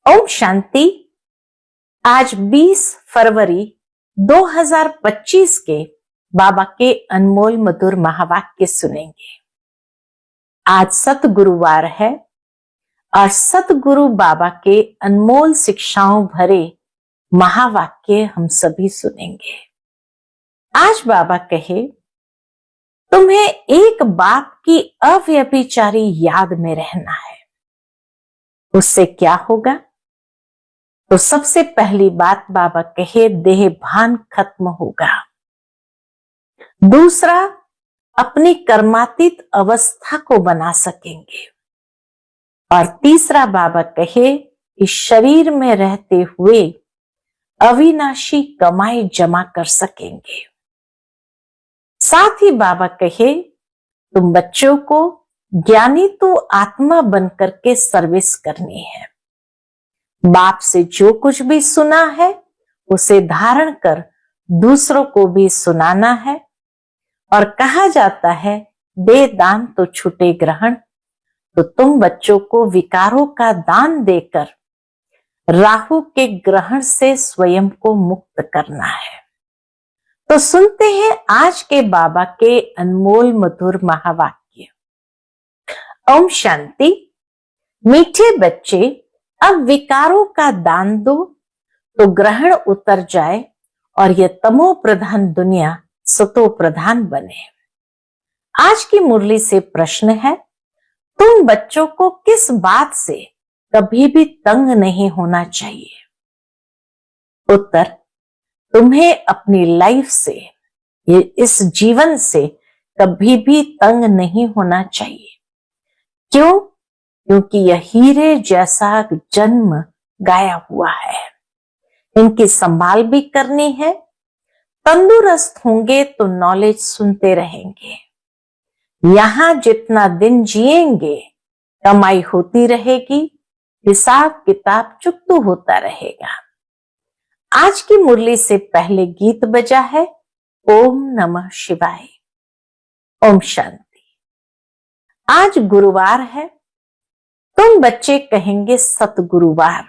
ओम शांति। आज 20 फरवरी 2025 के बाबा के अनमोल मधुर महावाक्य सुनेंगे। आज सतगुरुवार है और सतगुरु बाबा के अनमोल शिक्षाओं भरे महावाक्य हम सभी सुनेंगे। आज बाबा कहे, तुम्हें एक बाप की अव्यभिचारी याद में रहना है। उससे क्या होगा? तो सबसे पहली बात बाबा कहे, देह भान खत्म होगा। दूसरा, अपनी कर्मातीत अवस्था को बना सकेंगे। और तीसरा बाबा कहे, इस शरीर में रहते हुए अविनाशी कमाई जमा कर सकेंगे। साथ ही बाबा कहे, तुम बच्चों को ज्ञानी तो आत्मा बनकर के सर्विस करनी है। बाप से जो कुछ भी सुना है उसे धारण कर दूसरों को भी सुनाना है। और कहा जाता है, दे दान तो छूटे ग्रहण। तो तुम बच्चों को विकारों का दान देकर राहु के ग्रहण से स्वयं को मुक्त करना है। तो सुनते हैं आज के बाबा के अनमोल मधुर महावाक्य। ओम शांति। मीठे बच्चे, अब विकारों का दान दो तो ग्रहण उतर जाए और यह तमो प्रधान दुनिया सतो प्रधान बने। आज की मुरली से प्रश्न है, तुम बच्चों को किस बात से कभी भी तंग नहीं होना चाहिए? उत्तर, तुम्हें अपनी लाइफ से, इस जीवन से कभी भी तंग नहीं होना चाहिए। क्यों? क्योंकि यह हीरे जैसा जन्म गाया हुआ है। इनकी संभाल भी करनी है। तंदुरुस्त होंगे तो नॉलेज सुनते रहेंगे। यहां जितना दिन जिएंगे कमाई होती रहेगी, हिसाब किताब चुकतू होता रहेगा। आज की मुरली से पहले गीत बजा है, ओम नमः शिवाय। ओम शांति। आज गुरुवार है। तुम बच्चे कहेंगे सतगुरुवार,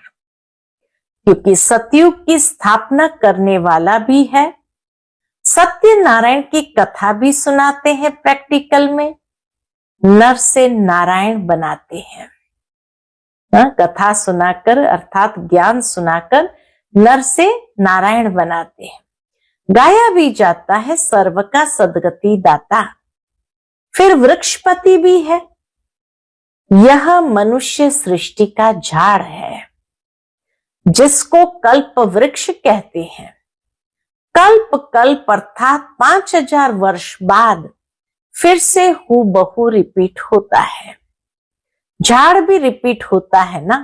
क्योंकि सतयुग की स्थापना करने वाला भी है। सत्यनारायण की कथा भी सुनाते हैं प्रैक्टिकल में। नर से नारायण बनाते हैं। कथा सुनाकर अर्थात ज्ञान सुनाकर नर से नारायण बनाते हैं। गाया भी जाता है, सर्व का सदगति दाता। फिर वृक्षपति भी है। यह मनुष्य सृष्टि का झाड़ है, जिसको कल्प वृक्ष कहते हैं। कल्प कल्प अर्थात 5000 वर्ष बाद फिर से हूबहू रिपीट होता है। झाड़ भी रिपीट होता है ना।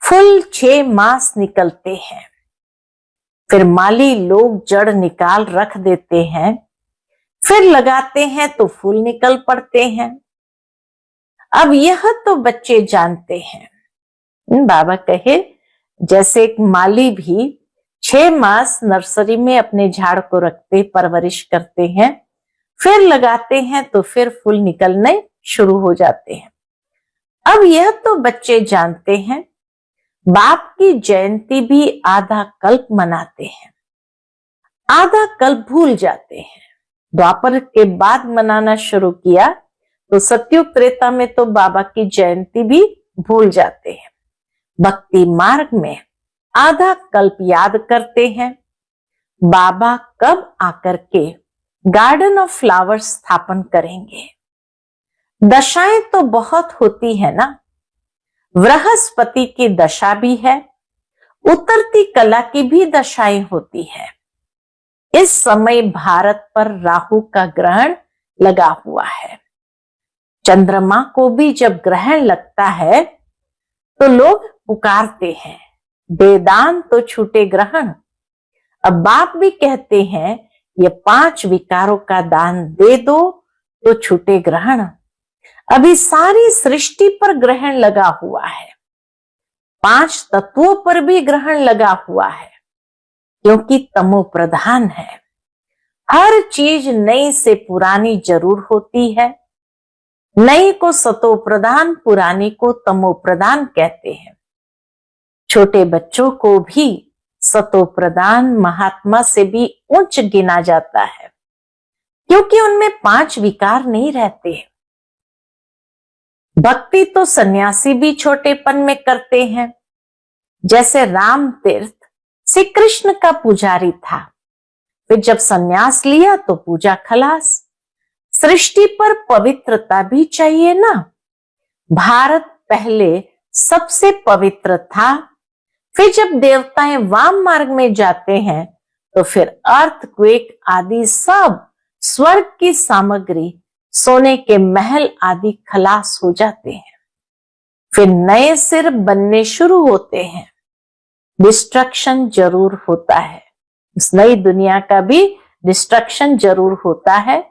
फूल 6 मास निकलते हैं, फिर माली लोग जड़ निकाल रख देते हैं, फिर लगाते हैं तो फूल निकल पड़ते हैं। अब यह तो बच्चे जानते हैं। बाबा कहे, जैसे एक माली भी 6 मास नर्सरी में अपने झाड़ को रखते, परवरिश करते हैं, फिर लगाते हैं तो फिर फूल निकलने शुरू हो जाते हैं। अब यह तो बच्चे जानते हैं, बाप की जयंती भी आधा कल्प मनाते हैं, आधा कल्प भूल जाते हैं। द्वापर के बाद मनाना शुरू किया तो सतयुग त्रेता में तो बाबा की जयंती भी भूल जाते हैं। भक्ति मार्ग में आधा कल्प याद करते हैं। बाबा कब आकर के गार्डन ऑफ फ्लावर्स स्थापन करेंगे? दशाएं तो बहुत होती है ना। बृहस्पति की दशा भी है, उतरती कला की भी दशाएं होती है। इस समय भारत पर राहु का ग्रहण लगा हुआ है। चंद्रमा को भी जब ग्रहण लगता है तो लोग पुकारते हैं, दे दान तो छूटे ग्रहण। अब बाप भी कहते हैं, ये 5 विकारों का दान दे दो तो छूटे ग्रहण। अभी सारी सृष्टि पर ग्रहण लगा हुआ है। 5 तत्वों पर भी ग्रहण लगा हुआ है, क्योंकि तमो प्रधान है। हर चीज नई से पुरानी जरूर होती है। नई को सतो प्रधान, पुरानी को तमो प्रधान कहते हैं। छोटे बच्चों को भी सतो प्रधान महात्मा से भी उच्च गिना जाता है, क्योंकि उनमें 5 विकार नहीं रहते। भक्ति तो सन्यासी भी छोटेपन में करते हैं। जैसे राम तीर्थ श्री कृष्ण का पुजारी था, फिर जब सन्यास लिया तो पूजा खलास। सृष्टि पर पवित्रता भी चाहिए ना। भारत पहले सबसे पवित्र था, फिर जब देवताएं वाम मार्ग में जाते हैं तो फिर अर्थक्वेक आदि सब स्वर्ग की सामग्री, सोने के महल आदि खलास हो जाते हैं। फिर नए सिर बनने शुरू होते हैं। डिस्ट्रक्शन जरूर होता है, इस नई दुनिया का भी डिस्ट्रक्शन जरूर होता है।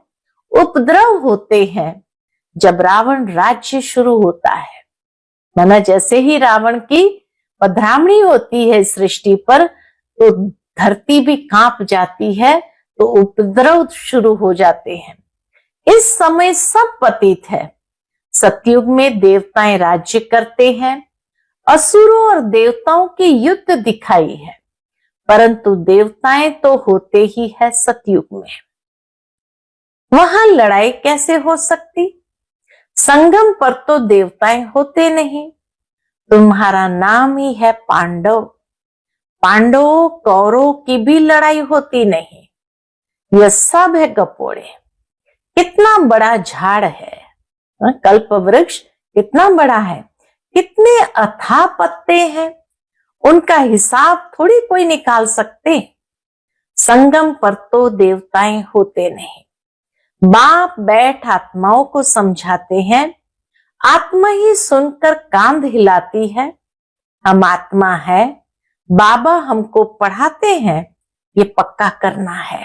उपद्रव होते हैं जब रावण राज्य शुरू होता है। माना जैसे ही रावण की पधरामणी होती है सृष्टि पर तो धरती भी कांप जाती है, तो उपद्रव शुरू हो जाते हैं। इस समय सब पतित है। सतयुग में देवताएं राज्य करते हैं। असुरों और देवताओं की युद्ध दिखाई है, परंतु देवताएं तो होते ही है सतयुग में। वहां लड़ाई कैसे हो सकती? संगम पर तो देवताएं होते नहीं। तुम्हारा नाम ही है पांडव। पांडवों कौरवों की भी लड़ाई होती नहीं। यह सब है गपोड़े। कितना बड़ा झाड़ है, कल्प वृक्ष कितना बड़ा है, कितने अथाह पत्ते हैं, उनका हिसाब थोड़ी कोई निकाल सकते। संगम पर तो देवताएं होते नहीं। बाप बैठ आत्माओं को समझाते हैं, आत्मा ही सुनकर कांध हिलाती है। हम आत्मा है, बाबा हमको पढ़ाते हैं, ये पक्का करना है।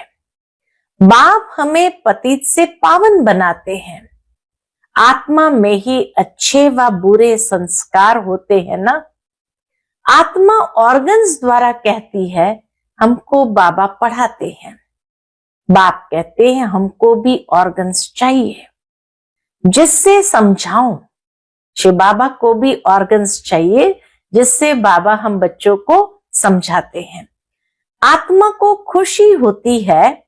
बाप हमें पतित से पावन बनाते हैं। आत्मा में ही अच्छे व बुरे संस्कार होते हैं ना। आत्मा ऑर्गन्स द्वारा कहती है, हमको बाबा पढ़ाते हैं। बाप कहते हैं हमको भी ऑर्गन्स चाहिए जिससे समझाऊं। शिव बाबा को भी ऑर्गन्स चाहिए जिससे बाबा हम बच्चों को समझाते हैं। आत्मा को खुशी होती है,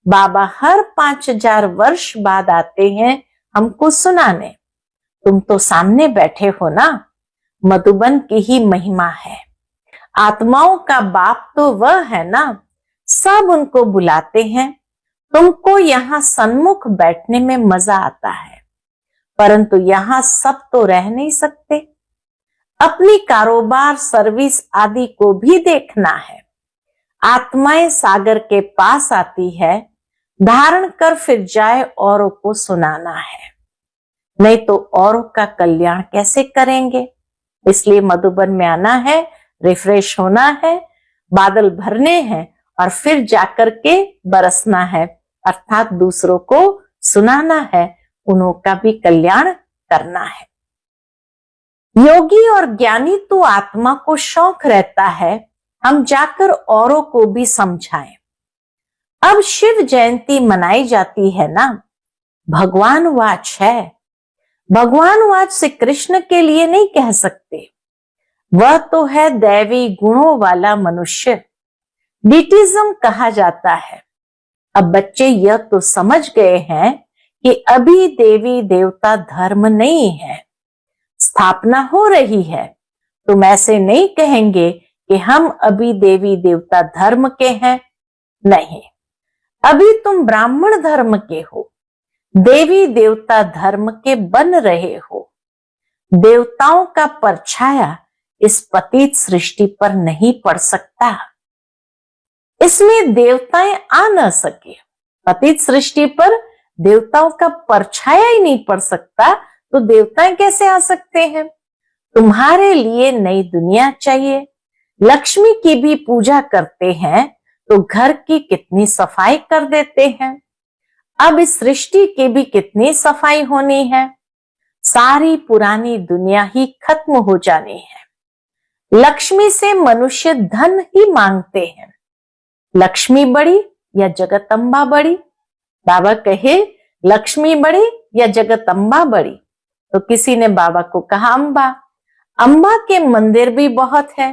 बाबा हर 5000 वर्ष बाद आते हैं हमको सुनाने। तुम तो सामने बैठे हो ना, मधुबन की ही महिमा है। आत्माओं का बाप तो वह है ना, सब उनको बुलाते हैं। तुमको यहाँ सन्मुख बैठने में मजा आता है, परंतु यहाँ सब तो रह नहीं सकते। अपनी कारोबार सर्विस आदि को भी देखना है। आत्माएं सागर के पास आती है, धारण कर फिर जाए औरों को सुनाना है, नहीं तो औरों का कल्याण कैसे करेंगे। इसलिए मधुबन में आना है, रिफ्रेश होना है, बादल भरने हैं और फिर जाकर के बरसना है, अर्थात दूसरों को सुनाना है, उन्हों का भी कल्याण करना है। योगी और ज्ञानी तो आत्मा को शौक रहता है हम जाकर औरों को भी समझाएं। अब शिव जयंती मनाई जाती है ना, भगवान वाच है। भगवान वाच से कृष्ण के लिए नहीं कह सकते, वह तो है दैवी गुणों वाला मनुष्य। डिटिज्म कहा जाता है। अब बच्चे यह तो समझ गए हैं कि अभी देवी देवता धर्म नहीं है, स्थापना हो रही है। तुम ऐसे नहीं कहेंगे कि हम अभी देवी देवता धर्म के हैं, नहीं, अभी तुम ब्राह्मण धर्म के हो, देवी देवता धर्म के बन रहे हो। देवताओं का परछाया इस पतित सृष्टि पर नहीं पड़ सकता, इसमें देवताएं आ न सके। पतित सृष्टि पर देवताओं का परछाया ही नहीं पड़ सकता, तो देवताएं कैसे आ सकते हैं। तुम्हारे लिए नई दुनिया चाहिए। लक्ष्मी की भी पूजा करते हैं तो घर की कितनी सफाई कर देते हैं। अब इस सृष्टि की भी कितनी सफाई होनी है। सारी पुरानी दुनिया ही खत्म हो जानी है। लक्ष्मी से मनुष्य धन ही मांगते हैं। लक्ष्मी बड़ी या जगदम्बा बड़ी? बाबा कहे लक्ष्मी बड़ी या जगदम्बा बड़ी? तो किसी ने बाबा को कहा अम्बा। अम्बा के मंदिर भी बहुत है,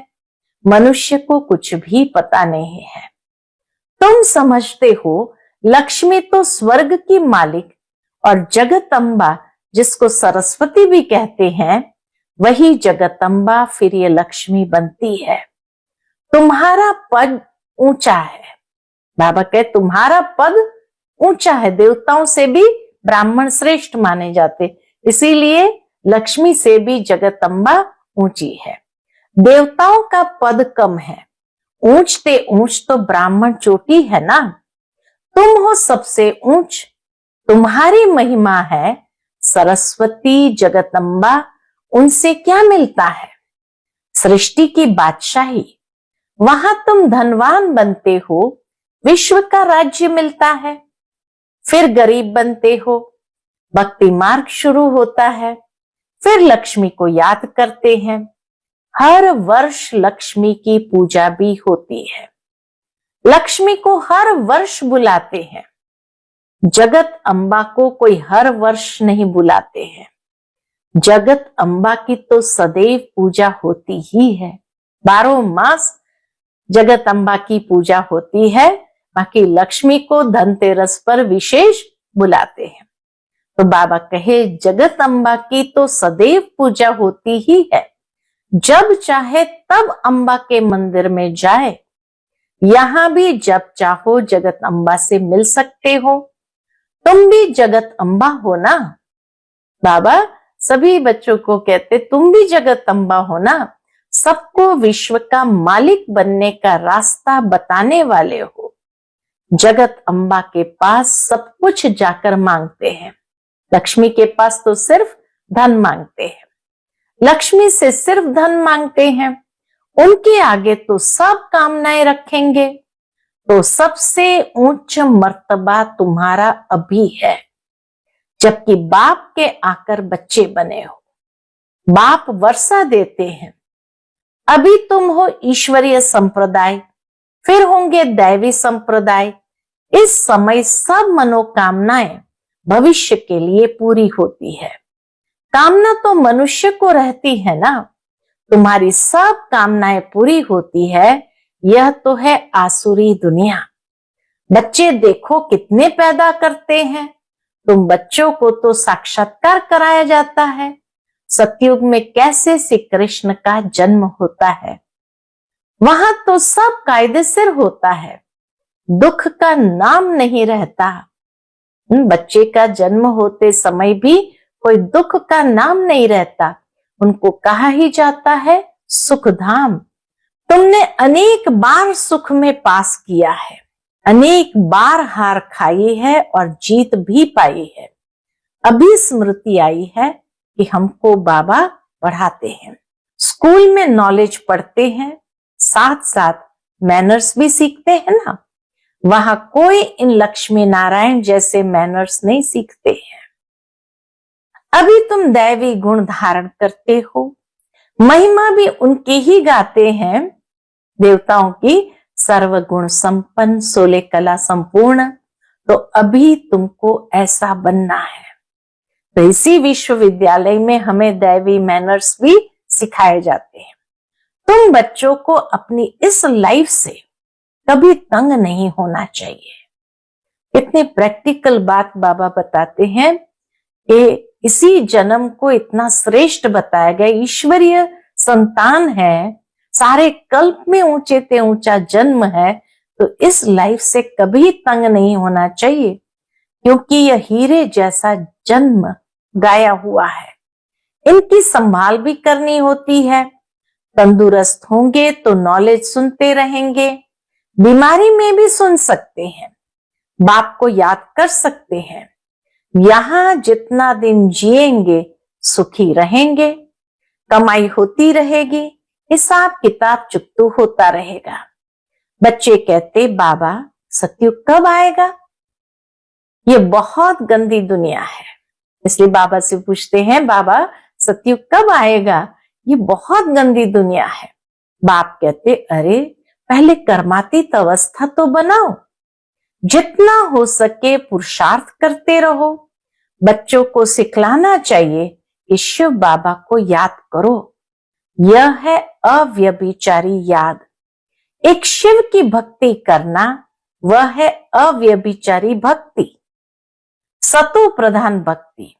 मनुष्य को कुछ भी पता नहीं है। तुम समझते हो लक्ष्मी तो स्वर्ग की मालिक और जगदम्बा, जिसको सरस्वती भी कहते हैं, वही जगदम्बा फिर ये लक्ष्मी बनती है। तुम्हारा पद ऊंचा है। बाबा कहे तुम्हारा पद ऊंचा है। देवताओं से भी ब्राह्मण श्रेष्ठ माने जाते, इसीलिए लक्ष्मी से भी जगदम्बा ऊंची है। देवताओं का पद कम है, ऊंचते ऊंच तो ब्राह्मण चोटी है ना। तुम हो सबसे ऊंच, तुम्हारी महिमा है। सरस्वती जगदम्बा, उनसे क्या मिलता है? सृष्टि की बादशाही। वहां तुम धनवान बनते हो, विश्व का राज्य मिलता है। फिर गरीब बनते हो, भक्ति मार्ग शुरू होता है। फिर लक्ष्मी को याद करते हैं। हर वर्ष लक्ष्मी की पूजा भी होती है। लक्ष्मी को हर वर्ष बुलाते हैं। जगत अम्बा को कोई हर वर्ष नहीं बुलाते हैं। जगत अम्बा की तो सदैव पूजा होती ही है। 12 मास जगत अम्बा की पूजा होती है। बाकी लक्ष्मी को धनतेरस पर विशेष बुलाते हैं। तो बाबा कहे जगत अम्बा की तो सदैव पूजा होती ही है। जब चाहे तब अम्बा के मंदिर में जाए। यहां भी जब चाहो जगत अम्बा से मिल सकते हो। तुम भी जगत अम्बा हो ना। बाबा सभी बच्चों को कहते तुम भी जगत अम्बा हो ना। सबको विश्व का मालिक बनने का रास्ता बताने वाले हो। जगत अम्बा के पास सब कुछ जाकर मांगते हैं। लक्ष्मी के पास तो सिर्फ धन मांगते हैं। लक्ष्मी से सिर्फ धन मांगते हैं। उनके आगे तो सब कामनाएं रखेंगे। तो सबसे उच्च मर्तबा तुम्हारा अभी है, जबकि बाप के आकर बच्चे बने हो। बाप वर्षा देते हैं। अभी तुम हो ईश्वरीय संप्रदाय, फिर होंगे दैवी संप्रदाय। इस समय सब मनोकामनाएं भविष्य के लिए पूरी होती है। कामना तो मनुष्य को रहती है ना। तुम्हारी सब कामनाएं पूरी होती है। यह तो है आसुरी दुनिया। बच्चे देखो कितने पैदा करते हैं। तुम बच्चों को तो साक्षात्कार कराया जाता है। सतयुग में कैसे श्री कृष्ण का जन्म होता है। वहां तो सब कायदे सिर होता है। दुख का नाम नहीं रहता। बच्चे का जन्म होते समय भी कोई दुख का नाम नहीं रहता। उनको कहा ही जाता है सुखधाम। तुमने अनेक बार सुख में पास किया है, अनेक बार हार खाई है और जीत भी पाई है। अभी स्मृति आई है कि हमको बाबा पढ़ाते हैं। स्कूल में नॉलेज पढ़ते हैं, साथ साथ मैनर्स भी सीखते हैं ना। वहां कोई इन लक्ष्मी नारायण जैसे मैनर्स नहीं सीखते हैं। अभी तुम दैवी गुण धारण करते हो। महिमा भी उनके ही गाते हैं, देवताओं की। सर्वगुण संपन्न, 16 कला संपूर्ण। तो अभी तुमको ऐसा बनना है। तो इसी विश्वविद्यालय में हमें दैवी मैनर्स भी सिखाए जाते हैं। तुम बच्चों को अपनी इस लाइफ से कभी तंग नहीं होना चाहिए। इतनी प्रैक्टिकल बात बाबा बताते हैं कि इसी जन्म को इतना श्रेष्ठ बताया गया। ईश्वरीय संतान है, सारे कल्प में ऊंचे से ऊंचा जन्म है। तो इस लाइफ से कभी तंग नहीं होना चाहिए, क्योंकि यह हीरे जैसा जन्म गाया हुआ है। इनकी संभाल भी करनी होती है। तंदुरुस्त होंगे तो नॉलेज सुनते रहेंगे। बीमारी में भी सुन सकते हैं, बाप को याद कर सकते हैं। यहां जितना दिन जिएंगे सुखी रहेंगे, कमाई होती रहेगी, हिसाब किताब चुकतू होता रहेगा। बच्चे कहते बाबा सतयुग कब आएगा? ये बहुत गंदी दुनिया है। इसलिए बाबा से पूछते हैं बाबा सतयुग कब आएगा? ये बहुत गंदी दुनिया है। बाप कहते अरे पहले कर्मातीत अवस्था तो बनाओ। जितना हो सके पुरुषार्थ करते रहो। बच्चों को सिखलाना चाहिए कि शिव बाबा को याद करो। यह है अव्यभिचारी याद। एक शिव की भक्ति करना वह है अव्यभिचारी भक्ति, सतो प्रधान भक्ति।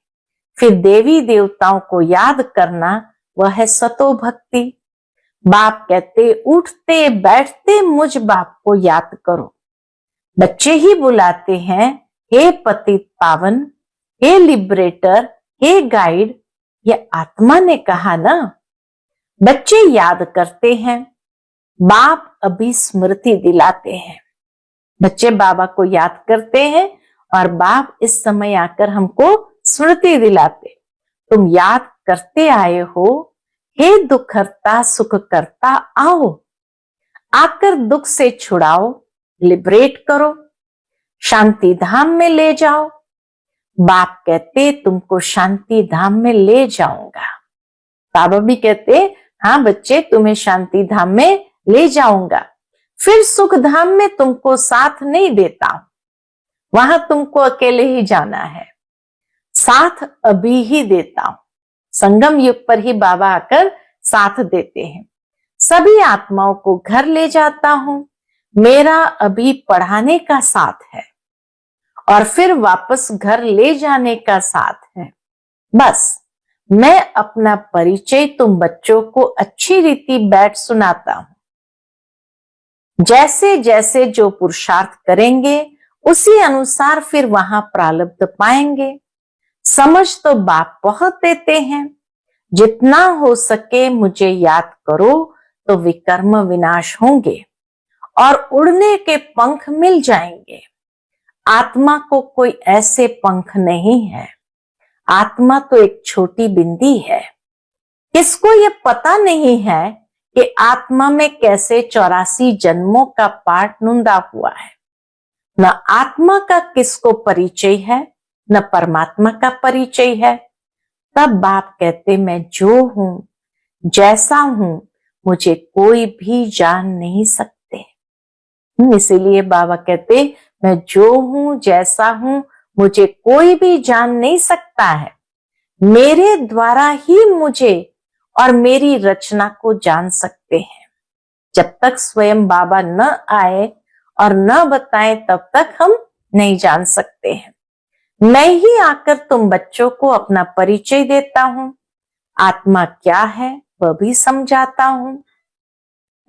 फिर देवी देवताओं को याद करना वह है सतो भक्ति। बाप कहते उठते बैठते मुझ बाप को याद करो। बच्चे ही बुलाते हैं, हे पतित पावन, हे लिबरेटर, हे गाइड। ये आत्मा ने कहा ना। बच्चे याद करते हैं, बाप अभी स्मृति दिलाते हैं। बच्चे बाबा को याद करते हैं और बाप इस समय आकर हमको स्मृति दिलाते। तुम याद करते आए हो, हे दुख हरता सुख करता आओ, आकर दुख से छुड़ाओ, लिबरेट करो, शांति धाम में ले जाओ। बाप कहते तुमको शांति धाम में ले जाऊंगा। बाबा भी कहते हाँ बच्चे, तुम्हें शांति धाम में ले जाऊंगा। फिर सुख धाम में तुमको साथ नहीं देता हूं, वहां तुमको अकेले ही जाना है। साथ अभी ही देता हूं। संगम युग पर ही बाबा आकर साथ देते हैं। सभी आत्माओं को घर ले जाता हूं, मेरा अभी पढ़ाने का साथ है और फिर वापस घर ले जाने का साथ है। बस मैं अपना परिचय तुम बच्चों को अच्छी रीति बैठ सुनाता हूं। जैसे जैसे जो पुरुषार्थ करेंगे उसी अनुसार फिर वहां प्रारब्ध पाएंगे। समझ तो बाप बहुत देते हैं। जितना हो सके मुझे याद करो तो विकर्म विनाश होंगे और उड़ने के पंख मिल जाएंगे। आत्मा को कोई ऐसे पंख नहीं है। आत्मा तो एक छोटी बिंदी है। किसको ये पता नहीं है कि आत्मा में कैसे 84 जन्मों का पाठ नुंदा हुआ है। न आत्मा का किसको परिचय है, न परमात्मा का परिचय है। तब बाप कहते मैं जो हूं, जैसा हूं, मुझे कोई भी जान नहीं सकते। इसीलिए बाबा कहते मैं जो हूं, जैसा हूं, मुझे कोई भी जान नहीं सकता है। मेरे द्वारा ही मुझे और मेरी रचना को जान सकते हैं। जब तक स्वयं बाबा न आए और न बताए तब तक हम नहीं जान सकते हैं। मैं ही आकर तुम बच्चों को अपना परिचय देता हूं, आत्मा क्या है वह भी समझाता हूं।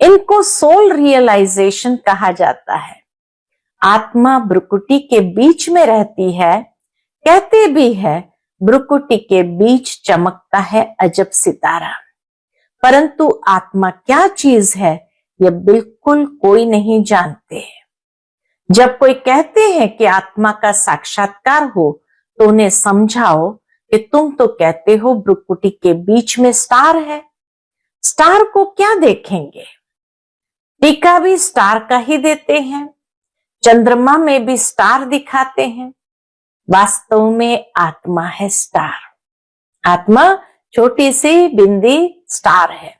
इनको सोल रियलाइजेशन कहा जाता है। आत्मा ब्रुकुटी के बीच में रहती है। कहते भी है ब्रुकुटी के बीच चमकता है अजब सितारा, परंतु आत्मा क्या चीज है यह बिल्कुल कोई नहीं जानते। जब कोई कहते हैं कि आत्मा का साक्षात्कार हो तो उन्हें समझाओ कि तुम तो कहते हो ब्रुकुटी के बीच में स्टार है, स्टार को क्या देखेंगे। टीका भी स्टार का ही देते हैं, चंद्रमा में भी स्टार दिखाते हैं। वास्तव में आत्मा है स्टार। आत्मा छोटी सी बिंदी स्टार है।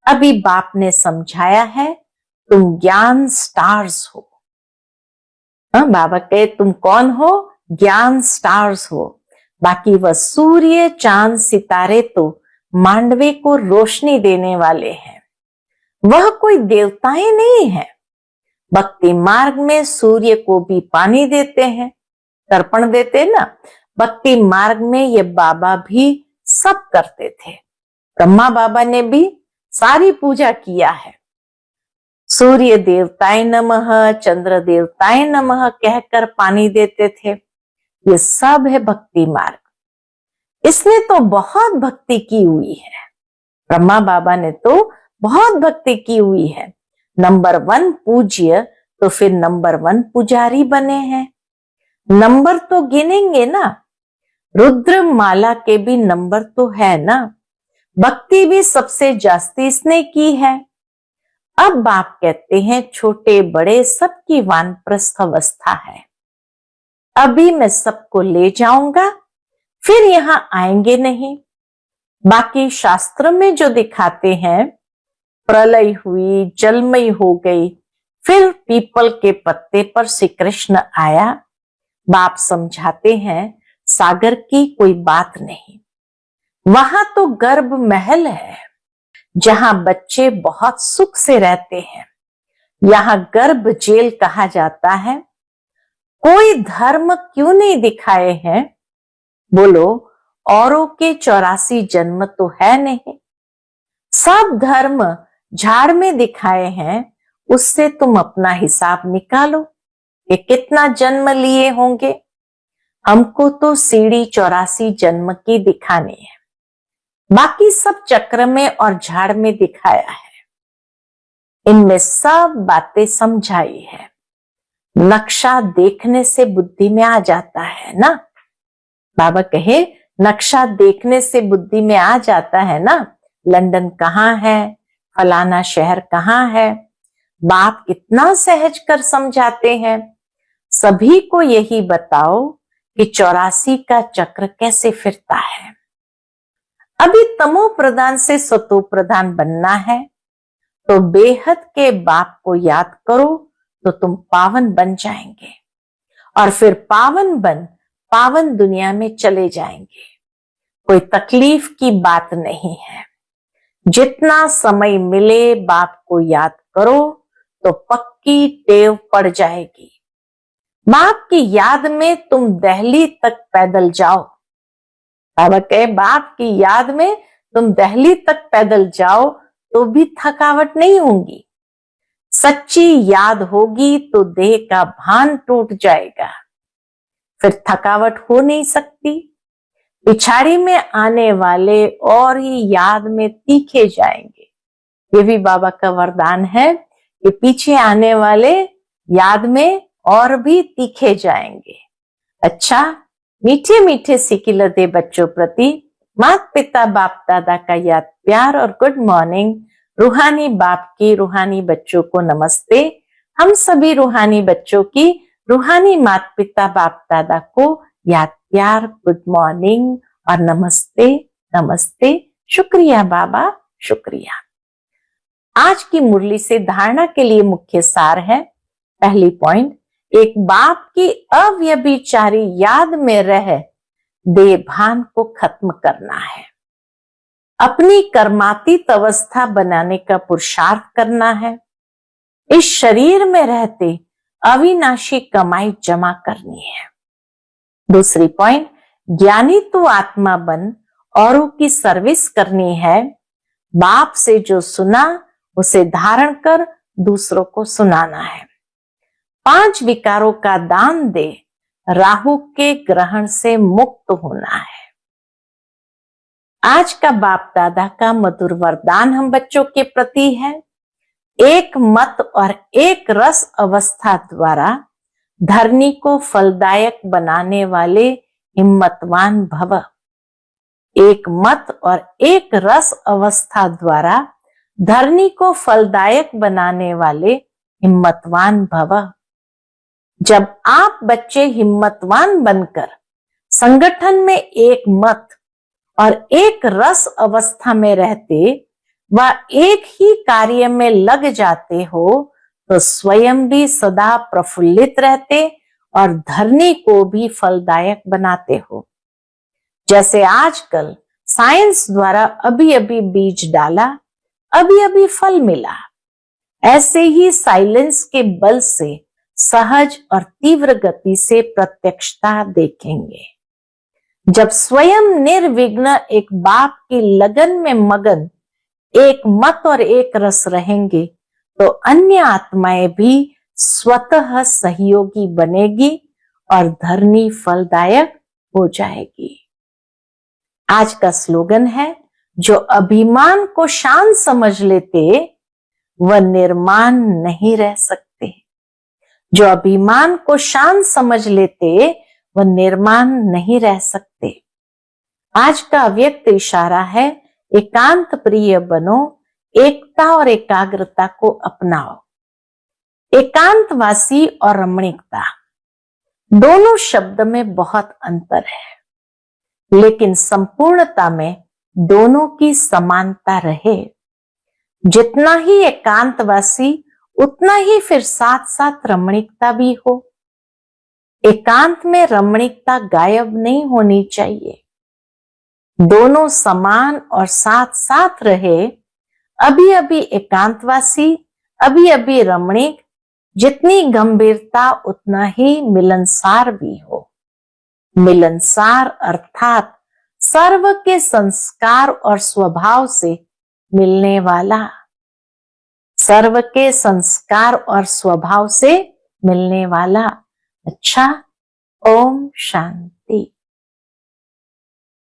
अभी बाप ने समझाया है तुम ज्ञान स्टार्स हो। बाबा कहे तुम कौन हो, ज्ञान स्टार्स हो। बाकी वह सूर्य चांद सितारे तो मांडवे को रोशनी देने वाले हैं। वह कोई देवताएं नहीं है। भक्ति मार्ग में सूर्य को भी पानी देते हैं, तर्पण देते ना। भक्ति मार्ग में ये बाबा भी सब करते थे। ब्रह्मा बाबा ने भी सारी पूजा किया है। सूर्य देवताय नमः, चंद्र देवताय नमः कहकर पानी देते थे। ये सब है भक्ति मार्ग। इसने तो बहुत भक्ति की हुई है। ब्रह्मा बाबा ने तो बहुत भक्ति की हुई है। नंबर 1 पूज्य तो फिर नंबर 1 पुजारी बने हैं। नंबर तो गिनेंगे ना। रुद्र माला के भी नंबर तो है ना। भक्ति भी सबसे जास्ती इसने की है। अब बाप कहते हैं छोटे बड़े सबकी वानप्रस्थ अवस्था है। अभी मैं सबको ले जाऊंगा, फिर यहां आएंगे नहीं। बाकी शास्त्र में जो दिखाते हैं प्रलय हुई, जलमय हो गई, फिर पीपल के पत्ते पर श्री कृष्ण आया। बाप समझाते हैं सागर की कोई बात नहीं, वहां तो गर्भ महल है। जहां बच्चे बहुत सुख से रहते हैं, यहाँ गर्भ जेल कहा जाता है। कोई धर्म क्यों नहीं दिखाए हैं? बोलो, औरों के 84 जन्म तो है नहीं। सब धर्म झाड़ में दिखाए हैं, उससे तुम अपना हिसाब निकालो कि कितना जन्म लिए होंगे। हमको तो सीढ़ी 84 जन्म की दिखानी है, बाकी सब चक्र में और झाड़ में दिखाया है। इनमें सब बातें समझाई है। नक्शा देखने से बुद्धि में आ जाता है ना। बाबा कहे नक्शा देखने से बुद्धि में आ जाता है ना। लंदन कहाँ है, फलाना शहर कहाँ है। बाप कितना सहज कर समझाते हैं। सभी को यही बताओ कि 84 का चक्र कैसे फिरता है। अभी तमो प्रधान से सतो प्रधान बनना है, तो बेहद के बाप को याद करो तो तुम पावन बन जाएंगे, और फिर पावन बन पावन दुनिया में चले जाएंगे। कोई तकलीफ की बात नहीं है। जितना समय मिले बाप को याद करो तो पक्की टेव पड़ जाएगी। बाप की याद में तुम दिल्ली तक पैदल जाओ। बाबा कहे बाप की याद में तुम दिल्ली तक पैदल जाओ तो भी थकावट नहीं होगी। सच्ची याद होगी तो देह का भान टूट जाएगा, फिर थकावट हो नहीं सकती। पिछाड़ी में आने वाले और ही याद में तीखे जाएंगे। ये भी बाबा का वरदान है कि पीछे आने वाले याद में और भी तीखे जाएंगे। अच्छा, मीठे मीठे सिकिलते बच्चों प्रति माता पिता बाप दादा का याद प्यार और गुड मॉर्निंग। रूहानी बाप की रूहानी बच्चों को नमस्ते। हम सभी रूहानी बच्चों की रूहानी माता पिता बाप दादा को याद प्यार, गुड मॉर्निंग और नमस्ते नमस्ते। शुक्रिया बाबा, शुक्रिया। आज की मुरली से धारणा के लिए मुख्य सार है। पहली पॉइंट, एक बाप की अव्यभिचारी याद में रह देभान को खत्म करना है। अपनी कर्मातीत अवस्था बनाने का पुरुषार्थ करना है। इस शरीर में रहते अविनाशी कमाई जमा करनी है। दूसरी पॉइंट, ज्ञानी तो आत्मा बन औरों की सर्विस करनी है। बाप से जो सुना उसे धारण कर दूसरों को सुनाना है। 5 विकारों का दान दे, राहु के ग्रहण से मुक्त होना है। आज का बाप दादा का मधुर वरदान हम बच्चों के प्रति है। एक मत और एक रस अवस्था द्वारा धरनी को फलदायक बनाने वाले हिम्मतवान भव। एक मत और एक रस अवस्था द्वारा धरनी को फलदायक बनाने वाले हिम्मतवान भव। जब आप बच्चे हिम्मतवान बनकर संगठन में एक मत और एक रस अवस्था में रहते व एक ही कार्य में लग जाते हो तो स्वयं भी सदा प्रफुल्लित रहते और धरनी को भी फलदायक बनाते हो। जैसे आजकल साइंस द्वारा अभी अभी बीज डाला, अभी अभी फल मिला, ऐसे ही साइलेंस के बल से सहज और तीव्र गति से प्रत्यक्षता देखेंगे। जब स्वयं निर्विघ्न एक बाप की लगन में मगन एक मत और एक रस रहेंगे तो अन्य आत्माएं भी स्वतः सहयोगी बनेगी और धरनी फलदायक हो जाएगी। आज का स्लोगन है, जो अभिमान को शान समझ लेते वह निर्माण नहीं रह सकते। जो अभिमान को शान समझ लेते वह निर्माण नहीं रह सकते। आज का अव्यक्त इशारा है, एकांत प्रिय बनो, एकता और एकाग्रता को अपनाओ। एकांतवासी और रमणीकता दोनों शब्द में बहुत अंतर है, लेकिन संपूर्णता में दोनों की समानता रहे। जितना ही एकांतवासी उतना ही फिर साथ साथ रमणीकता भी हो। एकांत में रमणीकता गायब नहीं होनी चाहिए। दोनों समान और साथ साथ रहे, अभी अभी एकांतवासी, अभी अभी रमणीक, जितनी गंभीरता उतना ही मिलनसार भी हो। मिलनसार अर्थात सर्व के संस्कार और स्वभाव से मिलने वाला, सर्व के संस्कार और स्वभाव से मिलने वाला। अच्छा, ओम शांति।